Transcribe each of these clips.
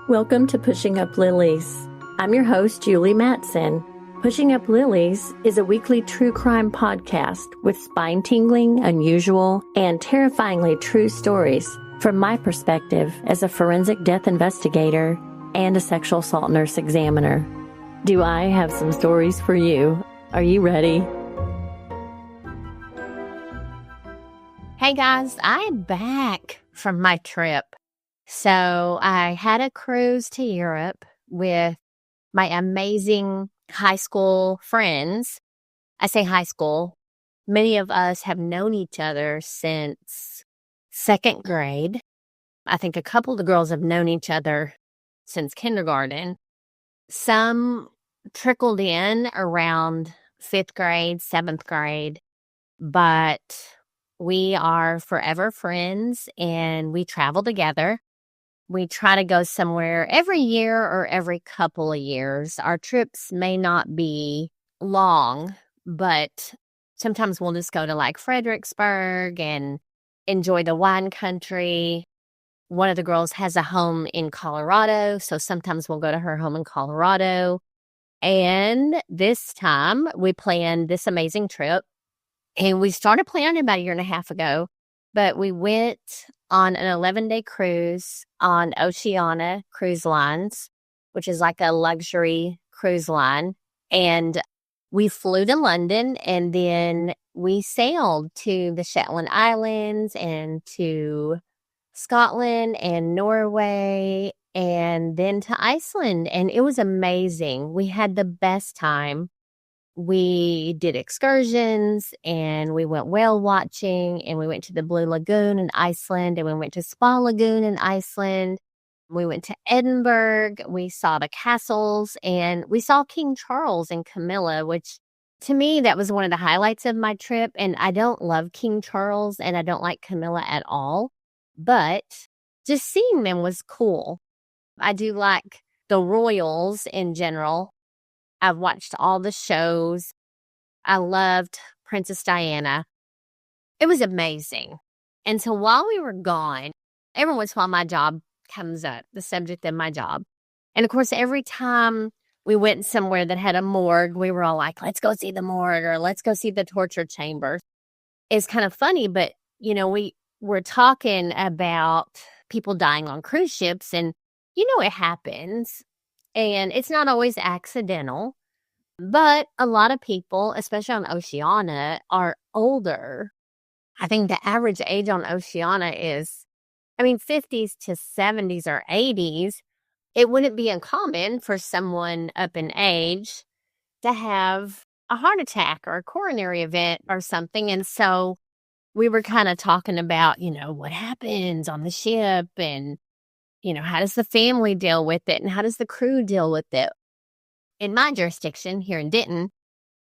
Welcome to Pushing Up Lilies. I'm your host, Julie Mattson. Pushing Up Lilies is a weekly true crime podcast with spine-tingling, unusual, and terrifyingly true stories from my perspective as a forensic death investigator and a sexual assault nurse examiner. Do I have some stories for you? Are you ready? Hey guys, I'm back from my trip. So I had a cruise to Europe with my amazing high school friends. I say high school. Many of us have known each other since second grade. I think a couple of the girls have known each other since kindergarten. Some trickled in around fifth grade, seventh grade, but we are forever friends and we travel together. We try to go somewhere every year or every couple of years. Our trips may not be long, but sometimes we'll just go to like Fredericksburg and enjoy the wine country. One of the girls has a home in Colorado, so sometimes we'll go to her home in Colorado. And this time we planned this amazing trip. And we started planning about a year and a half ago, but we went on an 11-day cruise on Oceania Cruise Lines, which is like a luxury cruise line. And we flew to London and then we sailed to the Shetland Islands and to Scotland and Norway and then to Iceland. And it was amazing. We had the best time. We did excursions and we went whale watching and we went to the Blue Lagoon in Iceland and we went to Spa Lagoon in Iceland. We went to Edinburgh. We saw the castles and we saw King Charles and Camilla, which to me, that was one of the highlights of my trip. And I don't love King Charles and I don't like Camilla at all, but just seeing them was cool. I do like the royals in general. I've watched all the shows. I loved Princess Diana. It was amazing. And so while we were gone, every once in a while my job comes up, the subject of my job. And of course, every time we went somewhere that had a morgue, we were all like, let's go see the morgue or let's go see the torture chamber. It's kind of funny, but, we were talking about people dying on cruise ships and, it happens. And it's not always accidental, but a lot of people, especially on Oceania, are older. I think the average age on Oceania is, 50s to 70s or 80s. It wouldn't be uncommon for someone up in age to have a heart attack or a coronary event or something. And so we were kind of talking about, what happens on the ship and how does the family deal with it and how does the crew deal with it? In my jurisdiction here in Denton,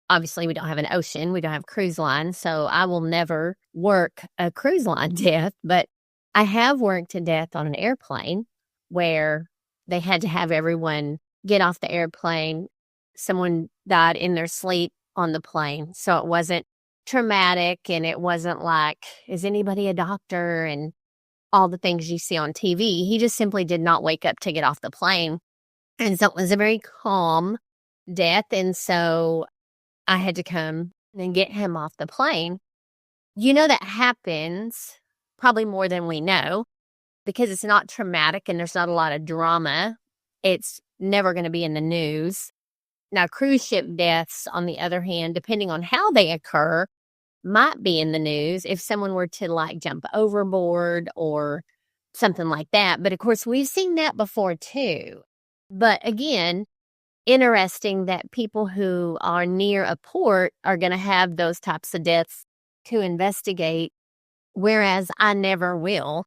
obviously we don't have an ocean, we don't have cruise line, so I will never work a cruise line death, but I have worked to death on an airplane where they had to have everyone get off the airplane. Someone died in their sleep on the plane, so it wasn't traumatic and it wasn't like, is anybody a doctor and all the things you see on TV. He just simply did not wake up to get off the plane. And so it was a very calm death. And so I had to come and get him off the plane. That happens probably more than we know because it's not traumatic and there's not a lot of drama. It's never going to be in the news. Now, cruise ship deaths, on the other hand, depending on how they occur, might be in the news if someone were to jump overboard or something like that. But of course, we've seen that before too. But again, interesting that people who are near a port are going to have those types of deaths to investigate, whereas I never will.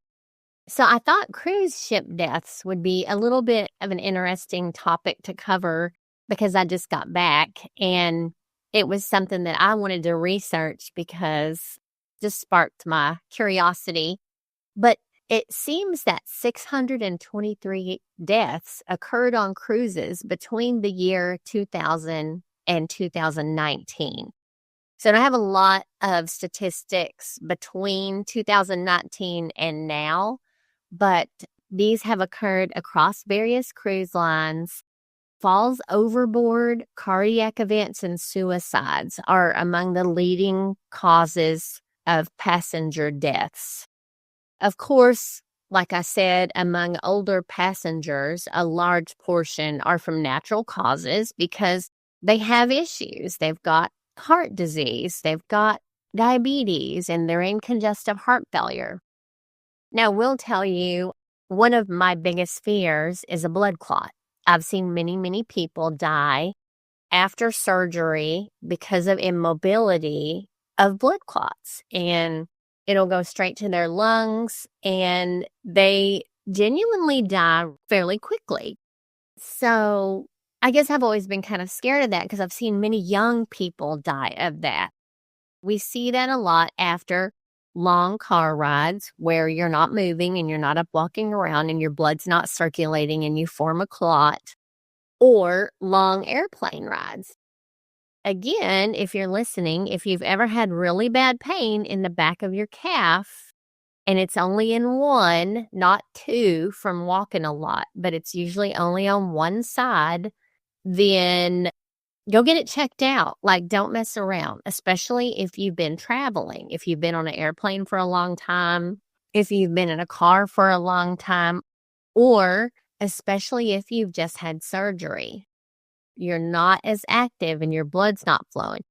So I thought cruise ship deaths would be a little bit of an interesting topic to cover because I just got back and it was something that I wanted to research because it just sparked my curiosity. But it seems that 623 deaths occurred on cruises between the year 2000 and 2019. So I have a lot of statistics between 2019 and now, but These have occurred across various cruise lines. Falls overboard, cardiac events, and suicides are among the leading causes of passenger deaths. Of course, like I said, among older passengers, a large portion are from natural causes because they have issues. They've got heart disease, they've got diabetes, and they're in congestive heart failure. Now, we'll tell you, one of my biggest fears is a blood clot. I've seen many, many people die after surgery because of immobility of blood clots, and it'll go straight to their lungs, and they genuinely die fairly quickly. So I guess I've always been kind of scared of that because I've seen many young people die of that. We see that a lot after long car rides where you're not moving and you're not up walking around and your blood's not circulating and you form a clot, or long airplane rides. Again, if you're listening, if you've ever had really bad pain in the back of your calf and it's only in one, not two from walking a lot, but it's usually only on one side, then go get it checked out. Like, don't mess around, especially if you've been traveling, if you've been on an airplane for a long time, if you've been in a car for a long time, or especially if you've just had surgery. You're not as active and your blood's not flowing.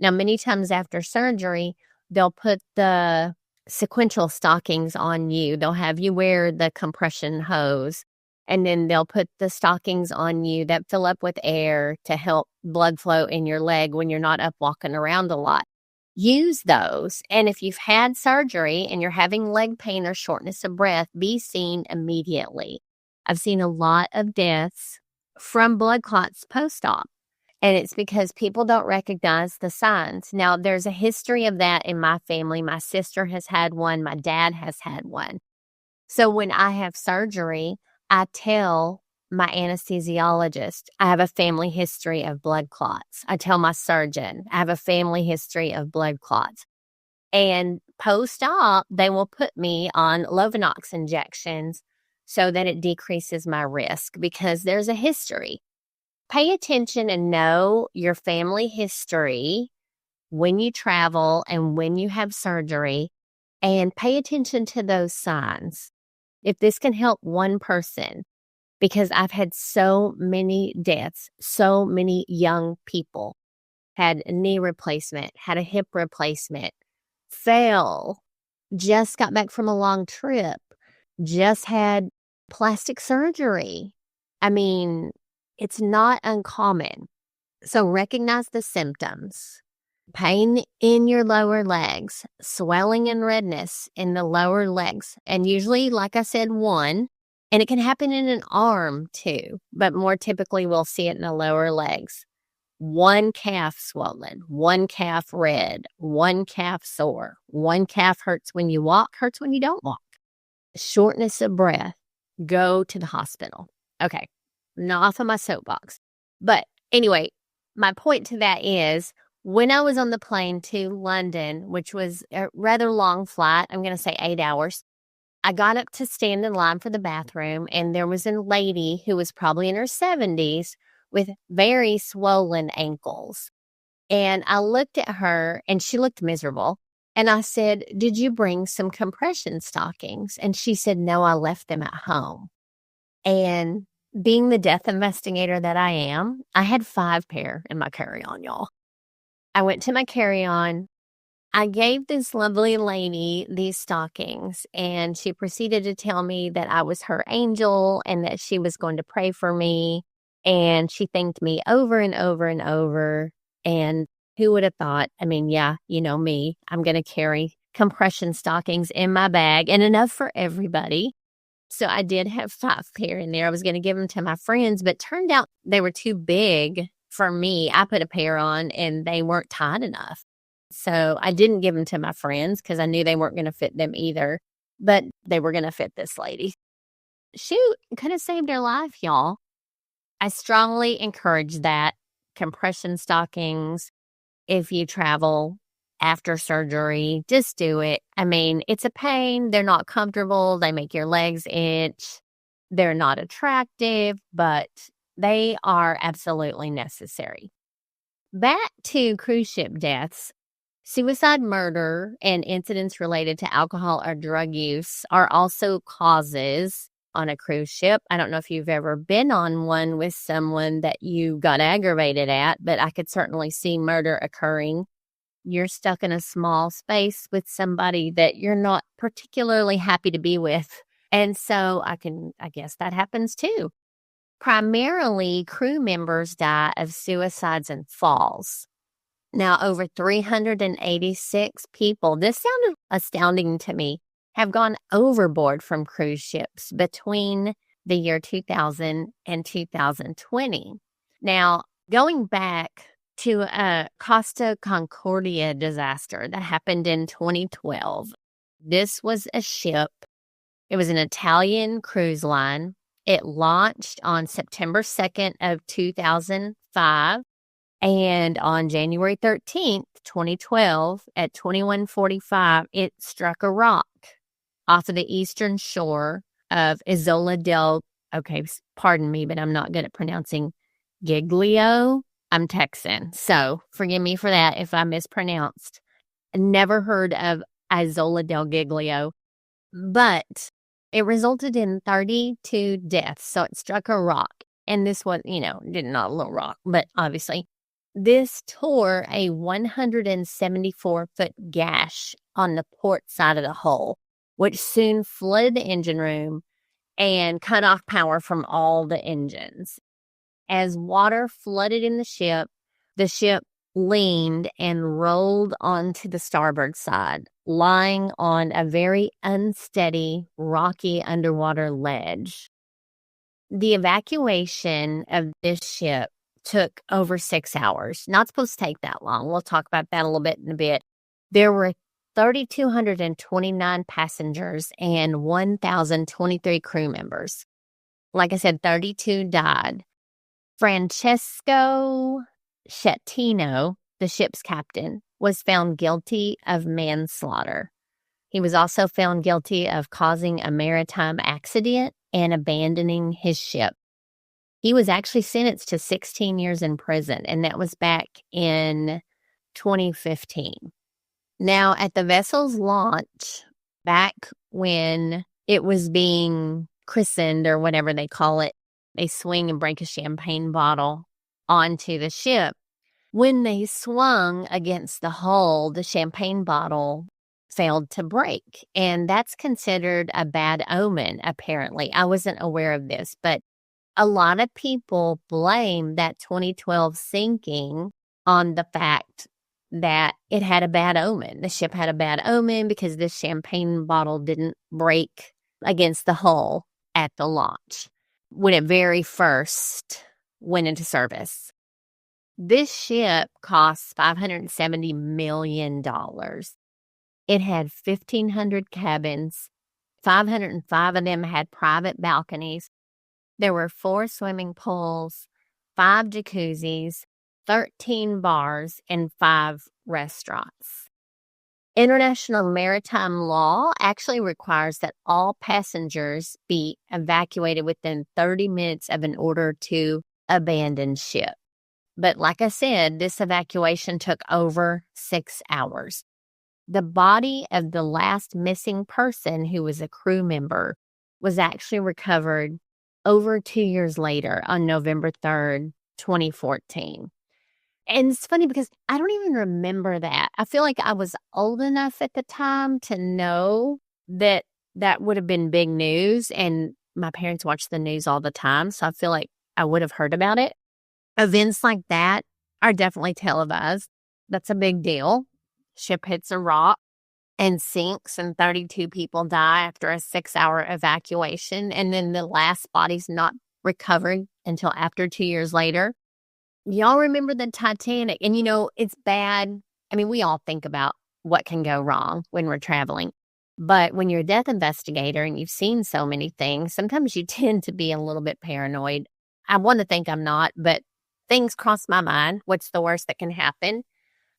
Now, many times after surgery, they'll put the sequential stockings on you. They'll have you wear the compression hose, and then they'll put the stockings on you that fill up with air to help blood flow in your leg when you're not up walking around a lot. Use those. And if you've had surgery and you're having leg pain or shortness of breath, be seen immediately. I've seen a lot of deaths from blood clots post-op, and it's because people don't recognize the signs. Now, there's a history of that in my family. My sister has had one. My dad has had one. So when I have surgery, I tell my anesthesiologist, I have a family history of blood clots. I tell my surgeon, I have a family history of blood clots. And post-op, they will put me on Lovenox injections so that it decreases my risk because there's a history. Pay attention and know your family history when you travel and when you have surgery, and pay attention to those signs. If this can help one person, because I've had so many deaths, so many young people had a knee replacement, had a hip replacement, fell, just got back from a long trip, just had plastic surgery. I mean, it's not uncommon. So recognize the symptoms. Pain in your lower legs, swelling and redness in the lower legs. And usually, like I said, one. And it can happen in an arm too, but more typically we'll see it in the lower legs. One calf swollen, one calf red, one calf sore, one calf hurts when you walk, hurts when you don't walk. Shortness of breath, go to the hospital. Okay, not off of my soapbox. But anyway, my point to that is when I was on the plane to London, which was a rather long flight, I'm going to say 8 hours, I got up to stand in line for the bathroom, and there was a lady who was probably in her 70s with very swollen ankles. And I looked at her, and she looked miserable. And I said, "Did you bring some compression stockings?" And she said, "No, I left them at home." And being the death investigator that I am, I had 5 pair in my carry-on, y'all. I went to my carry-on. I gave this lovely lady these stockings, and she proceeded to tell me that I was her angel and that she was going to pray for me. And she thanked me over and over and over. And who would have thought? I mean, yeah, you know me. I'm going to carry compression stockings in my bag and enough for everybody. So I did have 5 pair in there. I was going to give them to my friends, but turned out they were too big for me. I put a pair on and they weren't tight enough. So I didn't give them to my friends because I knew they weren't going to fit them either, but they were going to fit this lady. Shoot, could have saved her life, y'all. I strongly encourage that. Compression stockings, if you travel after surgery, just do it. I mean, it's a pain. They're not comfortable. They make your legs itch. They're not attractive, but they are absolutely necessary. Back to cruise ship deaths. Suicide, murder, and incidents related to alcohol or drug use are also causes on a cruise ship. I don't know if you've ever been on one with someone that you got aggravated at, but I could certainly see murder occurring. You're stuck in a small space with somebody that you're not particularly happy to be with. And so I guess that happens too. Primarily, crew members die of suicides and falls. Now, over 386 people, this sounded astounding to me, have gone overboard from cruise ships between the year 2000 and 2020. Now, going back to a Costa Concordia disaster that happened in 2012, this was a ship. It was an Italian cruise line. It launched on September 2nd of 2005. And on January 13th, 2012, at 21:45, it struck a rock off of the eastern shore of Isola del, pardon me, but I'm not good at pronouncing Giglio. I'm Texan, so forgive me for that if I mispronounced. I never heard of Isola del Giglio, but it resulted in 32 deaths. So it struck a rock. And this was, not a little rock, but obviously. This tore a 174-foot gash on the port side of the hull, which soon flooded the engine room and cut off power from all the engines. As water flooded in the ship leaned and rolled onto the starboard side, lying on a very unsteady, rocky underwater ledge. The evacuation of this ship took over 6 hours. Not supposed to take that long. We'll talk about that a little bit in a bit. There were 3,229 passengers and 1,023 crew members. Like I said, 32 died. Francesco Schettino, the ship's captain, was found guilty of manslaughter. He was also found guilty of causing a maritime accident and abandoning his ship. He was actually sentenced to 16 years in prison, and that was back in 2015. Now, at the vessel's launch, back when it was being christened or whatever they call it, they swing and break a champagne bottle onto the ship. When they swung against the hull, the champagne bottle failed to break, and that's considered a bad omen, apparently. I wasn't aware of this, but a lot of people blame that 2012 sinking on the fact that it had a bad omen. The ship had a bad omen because this champagne bottle didn't break against the hull at the launch when it very first went into service. This ship cost $570 million. It had 1,500 cabins. 505 of them had private balconies. There were 4 swimming pools, 5 jacuzzis, 13 bars, and 5 restaurants. International maritime law actually requires that all passengers be evacuated within 30 minutes of an order to abandon ship. But like I said, this evacuation took over 6 hours. The body of the last missing person, who was a crew member, was actually recovered over 2 years later on November 3rd, 2014. And it's funny because I don't even remember that. I feel like I was old enough at the time to know that that would have been big news. And my parents watched the news all the time, so I feel like I would have heard about it. Events like that are definitely televised. That's a big deal. Ship hits a rock and sinks, and 32 people die after a 6-hour evacuation. And then the last body's not recovered until after 2 years later. Y'all remember the Titanic? And it's bad. I mean, we all think about what can go wrong when we're traveling. But when you're a death investigator and you've seen so many things, sometimes you tend to be a little bit paranoid. I want to think I'm not, but things cross my mind. What's the worst that can happen?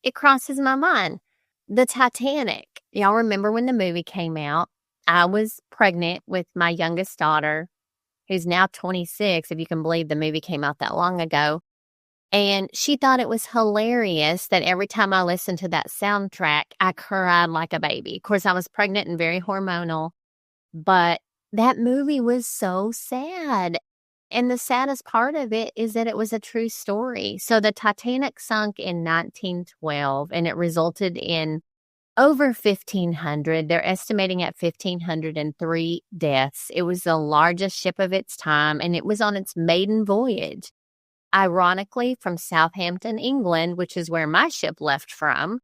It crosses my mind. The Titanic. Y'all remember when the movie came out? I was pregnant with my youngest daughter, who's now 26, if you can believe the movie came out that long ago. And she thought it was hilarious that every time I listened to that soundtrack, I cried like a baby. Of course, I was pregnant and very hormonal, but that movie was so sad. And the saddest part of it is that it was a true story. So the Titanic sunk in 1912, and it resulted in over 1,500. They're estimating at 1,503 deaths. It was the largest ship of its time, and it was on its maiden voyage. Ironically, from Southampton, England, which is where my ship left from,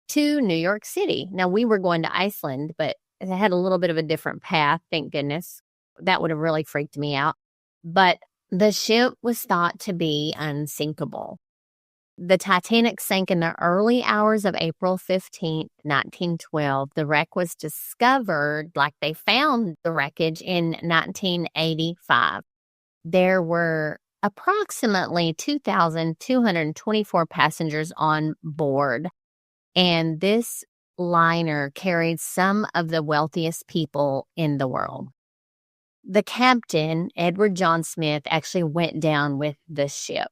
to New York City. Now, we were going to Iceland, but it had a little bit of a different path, thank goodness. That would have really freaked me out. But the ship was thought to be unsinkable. The Titanic sank in the early hours of April 15th, 1912. The wreck was discovered, like they found the wreckage, in 1985. There were approximately 2,224 passengers on board, and this liner carried some of the wealthiest people in the world. The captain, Edward John Smith, actually went down with the ship.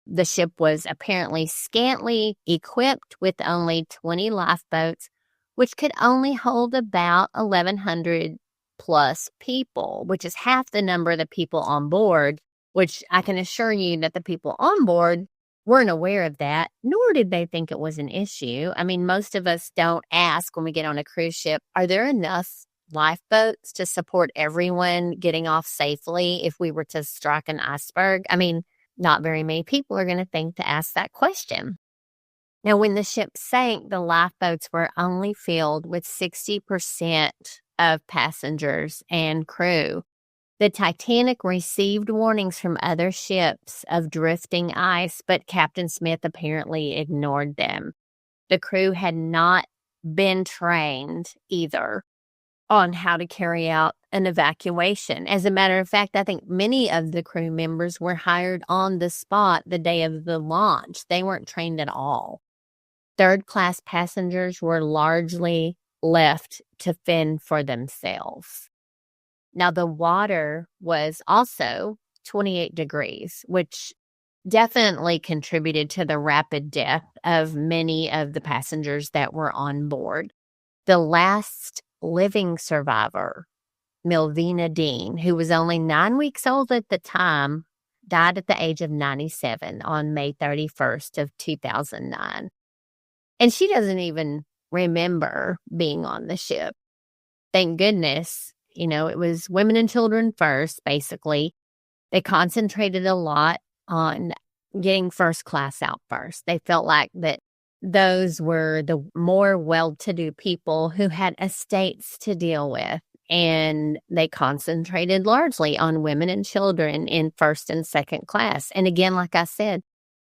The ship was apparently scantily equipped with only 20 lifeboats, which could only hold about 1,100 plus people, which is half the number of the people on board, which I can assure you that the people on board weren't aware of that, nor did they think it was an issue. I mean, most of us don't ask when we get on a cruise ship, are there enough lifeboats to support everyone getting off safely if we were to strike an iceberg? I mean, not very many people are going to think to ask that question. Now, when the ship sank, the lifeboats were only filled with 60% of passengers and crew. The Titanic received warnings from other ships of drifting ice, but Captain Smith apparently ignored them. The crew had not been trained either on how to carry out an evacuation. As a matter of fact, I think many of the crew members were hired on the spot the day of the launch. They weren't trained at all. Third-class passengers were largely left to fend for themselves. Now, the water was also 28 degrees, which definitely contributed to the rapid death of many of the passengers that were on board. The last living survivor, Melvina Dean, who was only 9 weeks old at the time, died at the age of 97 on May 31st of 2009. And she doesn't even remember being on the ship. Thank goodness. You know, it was women and children first, basically. They concentrated a lot on getting first class out first. They felt like that those were the more well-to-do people who had estates to deal with. And they concentrated largely on women and children in first and second class. And again, like I said,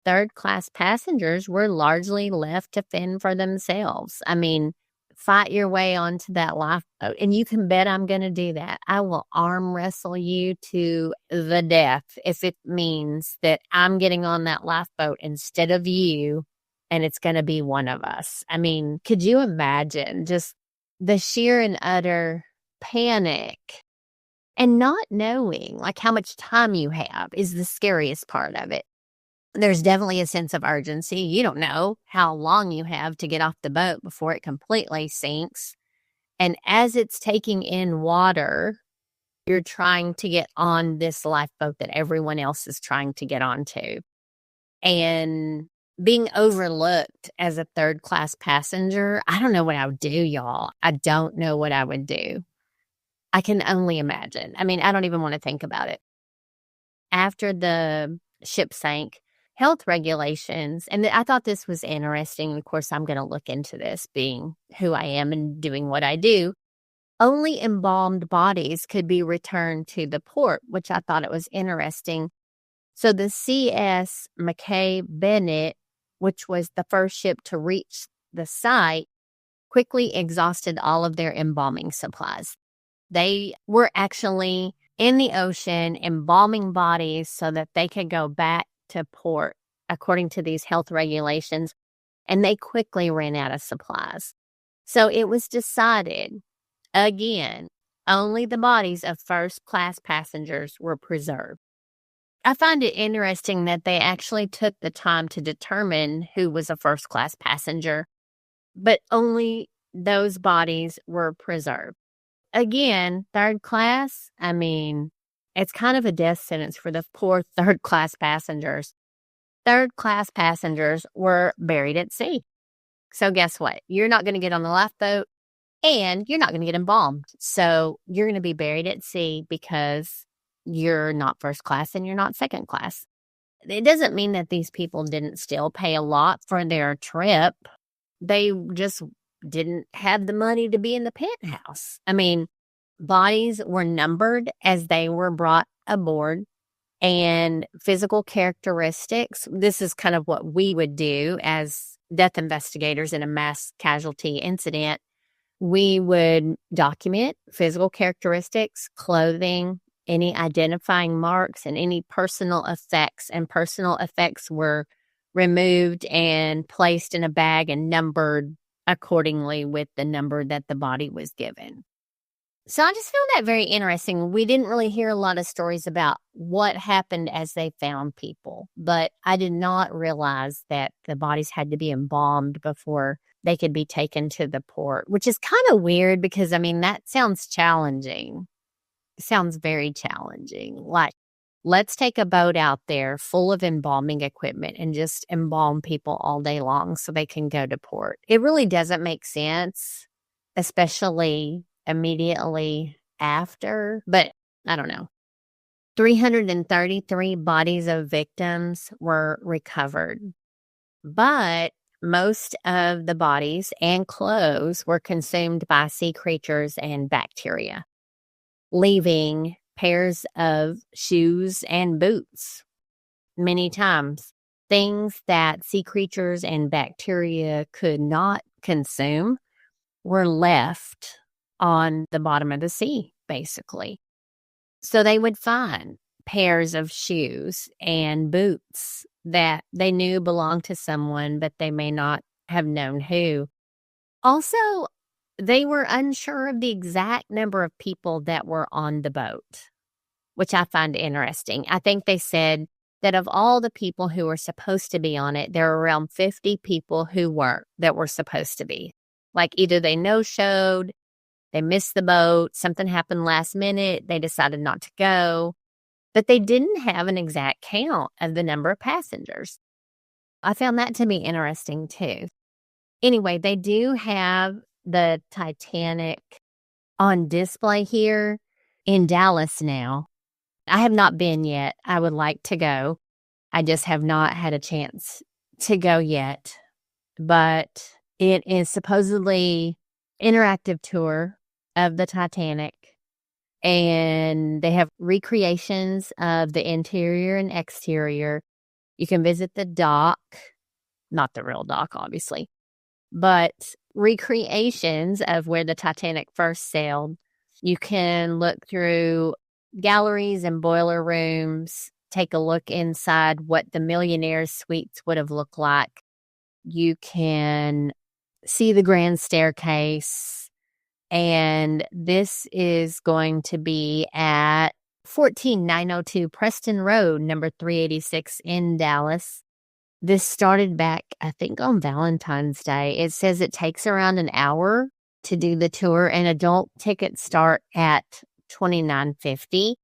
third-class passengers were largely left to fend for themselves. I mean, fight your way onto that lifeboat. And you can bet I'm going to do that. I will arm wrestle you to the death if it means that I'm getting on that lifeboat instead of you, and it's going to be one of us. I mean, could you imagine just the sheer and utter panic and not knowing like how much time you have is the scariest part of it. There's definitely a sense of urgency. You don't know how long you have to get off the boat before it completely sinks. And as it's taking in water, you're trying to get on this lifeboat that everyone else is trying to get onto. And being overlooked as a third-class passenger, I don't know what I would do, y'all. I don't know what I would do. I can only imagine. I mean, I don't even want to think about it. After the ship sank, health regulations, and I thought this was interesting. Of course, I'm going to look into this, being who I am and doing what I do. Only embalmed bodies could be returned to the port, which I thought it was interesting. So the C.S. Mackay Bennett, which was the first ship to reach the site, quickly exhausted all of their embalming supplies. They were actually in the ocean embalming bodies so that they could go back to port according to these health regulations, and they quickly ran out of supplies. So it was decided, again, only the bodies of first-class passengers were preserved. I find it interesting that they actually took the time to determine who was a first-class passenger, but only those bodies were preserved. Again, third class, I mean, it's kind of a death sentence for the poor third-class passengers. Third-class passengers were buried at sea. So guess what? You're not going to get on the lifeboat, and you're not going to get embalmed. So you're going to be buried at sea because you're not first class and you're not second class. It doesn't mean that these people didn't still pay a lot for their trip. They just didn't have the money to be in the penthouse. I mean, bodies were numbered as they were brought aboard, and physical characteristics. This is kind of what we would do as death investigators in a mass casualty incident. We would document physical characteristics, clothing, any identifying marks, and any personal effects. And personal effects were removed and placed in a bag and numbered accordingly with the number that the body was given. So I just found that very interesting. We didn't really hear a lot of stories about what happened as they found people, but I did not realize that the bodies had to be embalmed before they could be taken to the port, which is kind of weird because, I mean, that sounds challenging. It sounds very challenging. Like, let's take a boat out there full of embalming equipment and just embalm people all day long so they can go to port. It really doesn't make sense, especially immediately after, but I don't know. 333 bodies of victims were recovered, but most of the bodies and clothes were consumed by sea creatures and bacteria, leaving pairs of shoes and boots. Many times, things that sea creatures and bacteria could not consume were left on the bottom of the sea, basically. So they would find pairs of shoes and boots that they knew belonged to someone, but they may not have known who. Also, they were unsure of the exact number of people that were on the boat, which I find interesting. I think they said that of all the people who were supposed to be on it, there were around 50 people who weren't, that were supposed to be. Like either they no-showed, they missed the boat, something happened last minute, they decided not to go, but they didn't have an exact count of the number of passengers. I found that to be interesting too. Anyway, they do have the Titanic on display here in Dallas now. I have not been yet. I would like to go. I just have not had a chance to go yet. But it is supposedly interactive tour of the Titanic. And they have recreations of the interior and exterior. You can visit the dock, not the real dock, obviously, but recreations of where the Titanic first sailed. You can look through galleries and boiler rooms, take a look inside what the millionaire's suites would have looked like. You can see the grand staircase. And this is going to be at 14902 Preston Road, number 386 in Dallas. This started back, I think, on Valentine's Day. It says it takes around an hour to do the tour, and adult tickets start at $29.50.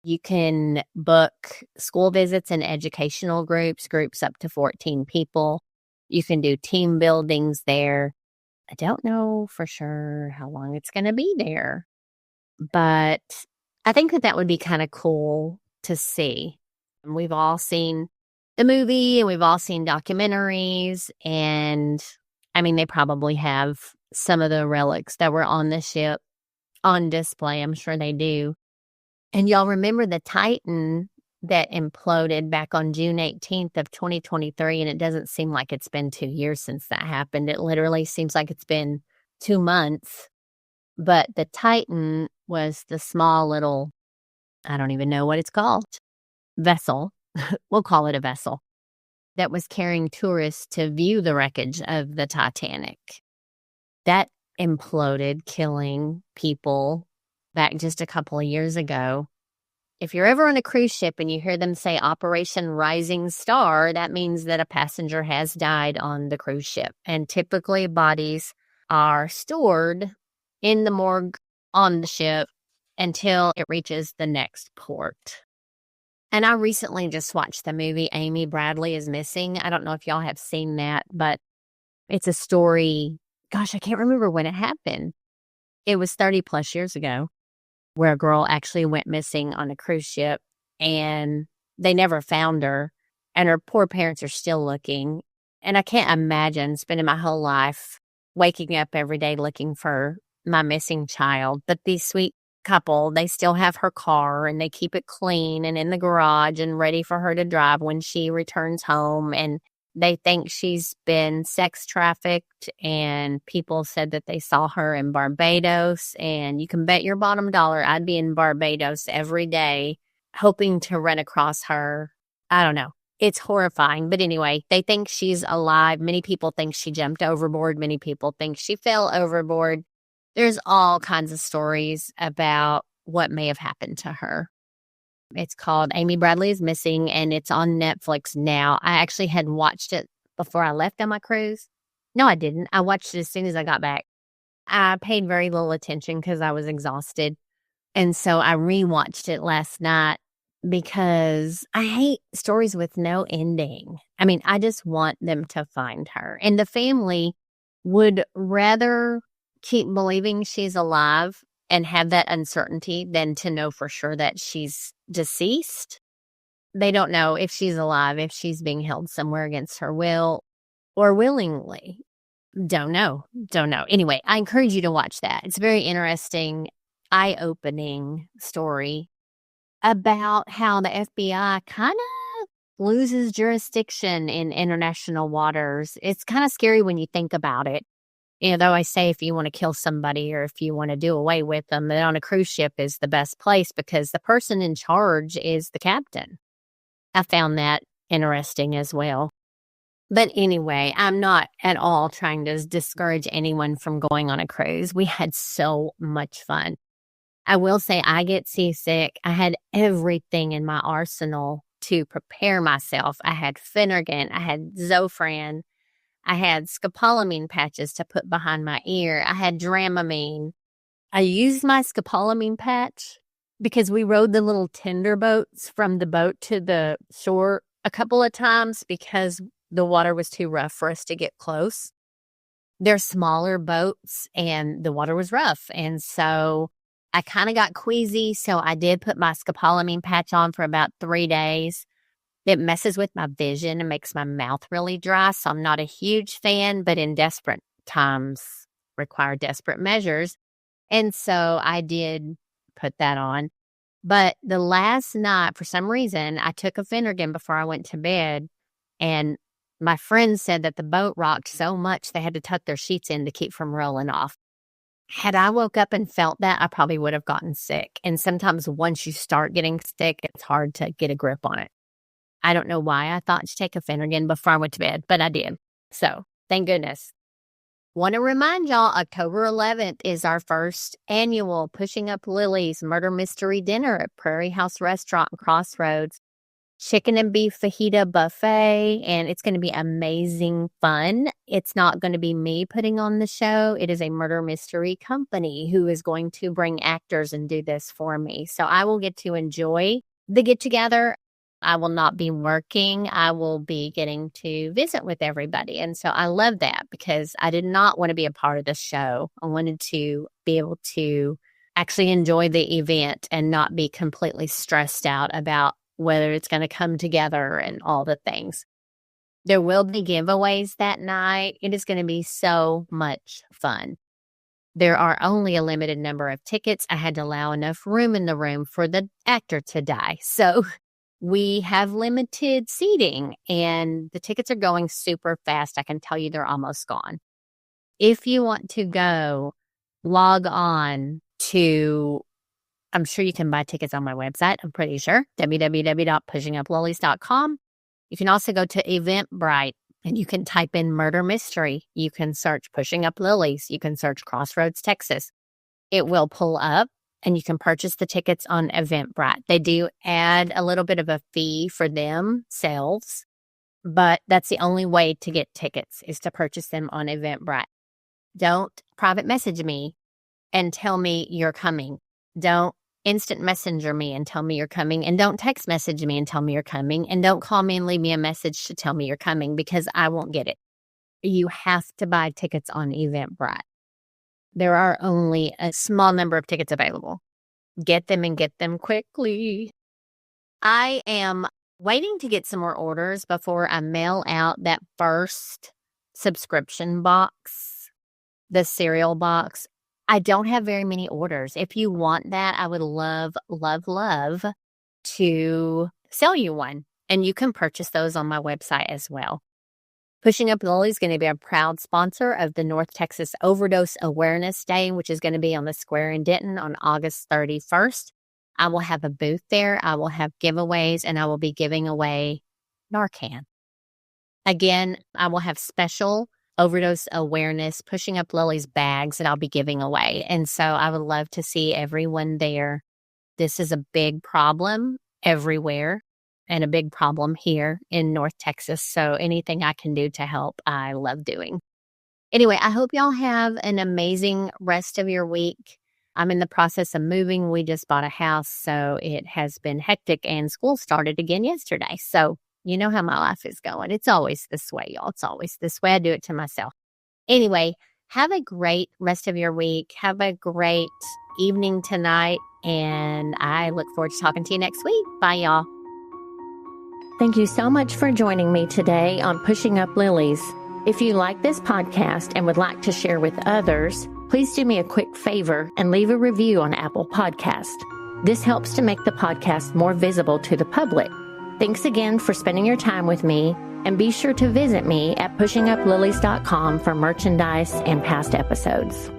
You can book school visits and educational groups up to 14 people. You can do team buildings there. I don't know for sure how long it's going to be there, but I think that would be kind of cool to see. We've all seen the movie and we've all seen documentaries, and I mean, they probably have some of the relics that were on the ship on display. I'm sure they do. And y'all remember the Titan that imploded back on June 18th of 2023, and it doesn't seem like it's been 2 years since that happened. It literally seems like it's been 2 months. But the Titan was the small little, I don't even know what it's called, vessel. We'll call it a vessel that was carrying tourists to view the wreckage of the Titanic. That imploded, killing people back just a couple of years ago. If you're ever on a cruise ship and you hear them say Operation Rising Star, that means that a passenger has died on the cruise ship. And typically bodies are stored in the morgue on the ship until it reaches the next port. And I recently just watched the movie Amy Bradley is Missing. I don't know if y'all have seen that, but it's a story. Gosh, I can't remember when it happened. It was 30 plus years ago, where a girl actually went missing on a cruise ship and they never found her, and her poor parents are still looking. And I can't imagine spending my whole life waking up every day looking for my missing child. But these sweet couple, they still have her car and they keep it clean and in the garage and ready for her to drive when she returns home. And they think she's been sex trafficked, and people said that they saw her in Barbados. And you can bet your bottom dollar I'd be in Barbados every day hoping to run across her. I don't know. It's horrifying. But anyway, they think she's alive. Many people think she jumped overboard. Many people think she fell overboard. There's all kinds of stories about what may have happened to her. It's called Amy Bradley is Missing, and it's on Netflix now. I actually had watched it before I left on my cruise. No, I didn't. I watched it as soon as I got back. I paid very little attention because I was exhausted. And so I rewatched it last night because I hate stories with no ending. I mean, I just want them to find her. And the family would rather keep believing she's alive and have that uncertainty than to know for sure that she's deceased. They don't know if she's alive, if she's being held somewhere against her will or willingly. Don't know. Anyway, I encourage you to watch that. It's a very interesting, eye-opening story about how the FBI kind of loses jurisdiction in international waters. It's kind of scary when you think about it. Though I say if you want to kill somebody or if you want to do away with them, then on a cruise ship is the best place because the person in charge is the captain. I found that interesting as well. But anyway, I'm not at all trying to discourage anyone from going on a cruise. We had so much fun. I will say I get seasick. I had everything in my arsenal to prepare myself. I had Finnegan. I had Zofran. I had scopolamine patches to put behind my ear. I had Dramamine. I used my scopolamine patch because we rode the little tender boats from the boat to the shore a couple of times because the water was too rough for us to get close. They're smaller boats and the water was rough. And so I kind of got queasy. So I did put my scopolamine patch on for about 3 days. It messes with my vision and makes my mouth really dry. So I'm not a huge fan, but in desperate times require desperate measures. And so I did put that on. But the last night, for some reason, I took a Finnegan before I went to bed. And my friend said that the boat rocked so much they had to tuck their sheets in to keep from rolling off. Had I woke up and felt that, I probably would have gotten sick. And sometimes once you start getting sick, it's hard to get a grip on it. I don't know why I thought to take a Finnegan before I went to bed, but I did. So, thank goodness. Want to remind y'all, October 11th is our first annual Pushing Up Lilies Murder Mystery Dinner at Prairie House Restaurant in Crossroads. Chicken and beef fajita buffet, and it's going to be amazing fun. It's not going to be me putting on the show. It is a murder mystery company who is going to bring actors and do this for me. So I will get to enjoy the get-together. I will not be working. I will be getting to visit with everybody. And so I love that because I did not want to be a part of the show. I wanted to be able to actually enjoy the event and not be completely stressed out about whether it's going to come together and all the things. There will be giveaways that night. It is going to be so much fun. There are only a limited number of tickets. I had to allow enough room in the room for the actor to die. So we have limited seating and the tickets are going super fast. I can tell you they're almost gone. If you want to go, log on to, I'm sure you can buy tickets on my website, I'm pretty sure, www.pushinguplilies.com. You can also go to Eventbrite and you can type in murder mystery. You can search Pushing Up Lilies. You can search Crossroads, Texas. It will pull up and you can purchase the tickets on Eventbrite. They do add a little bit of a fee for themselves, but that's the only way to get tickets is to purchase them on Eventbrite. Don't private message me and tell me you're coming. Don't instant messenger me and tell me you're coming. And don't text message me and tell me you're coming. And don't call me and leave me a message to tell me you're coming because I won't get it. You have to buy tickets on Eventbrite. There are only a small number of tickets available. Get them and get them quickly. I am waiting to get some more orders before I mail out that first subscription box, the cereal box. I don't have very many orders. If you want that, I would love, love, love to sell you one. And you can purchase those on my website as well. Pushing Up Lilies is going to be a proud sponsor of the North Texas Overdose Awareness Day, which is going to be on the Square in Denton on August 31st. I will have a booth there. I will have giveaways, and I will be giving away Narcan. Again, I will have special overdose awareness Pushing Up Lilies bags that I'll be giving away. And so I would love to see everyone there. This is a big problem everywhere and a big problem here in North Texas. So anything I can do to help, I love doing. Anyway, I hope y'all have an amazing rest of your week. I'm in the process of moving. We just bought a house, so it has been hectic, and school started again yesterday. So you know how my life is going. It's always this way, y'all. It's always this way. I do it to myself. Anyway, have a great rest of your week. Have a great evening tonight, and I look forward to talking to you next week. Bye, y'all. Thank you so much for joining me today on Pushing Up Lilies. If you like this podcast and would like to share with others, please do me a quick favor and leave a review on Apple Podcast. This helps to make the podcast more visible to the public. Thanks again for spending your time with me, and be sure to visit me at pushinguplilies.com for merchandise and past episodes.